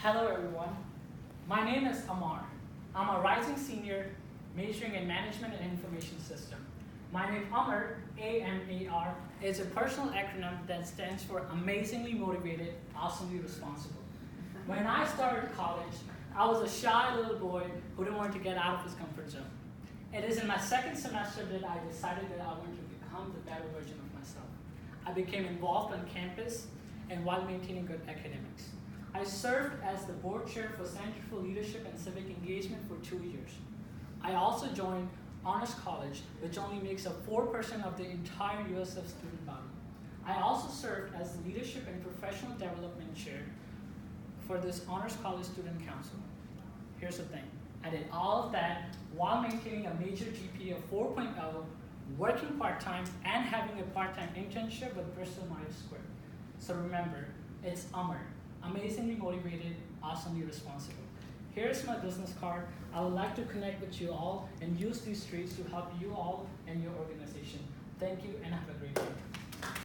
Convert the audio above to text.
Hello everyone, my name is Amar. I'm a rising senior majoring in Management and Information System. My name Amar, A-M-A-R, is a personal acronym that stands for Amazingly Motivated, Awesomely Responsible. When I started college, I was a shy little boy who didn't want to get out of his comfort zone. It is in my second semester that I decided that I wanted to become the better version of myself. I became involved on campus and while maintaining good academics. I served as the board chair for Center for Leadership and Civic Engagement for 2 years. I also joined Honors College, which only makes up 4% of the entire USF student body. I also served as the Leadership and Professional Development Chair for this Honors College Student Council. Here's the thing, I did all of that while maintaining a major GPA of 4.0, working part-time, and having a part-time internship with Bristol Myers Squibb. So remember, it's Amar. Amazingly motivated, awesomely responsible. Here's my business card. I would like to connect with you all and use these streets to help you all and your organization. Thank you and have a great day.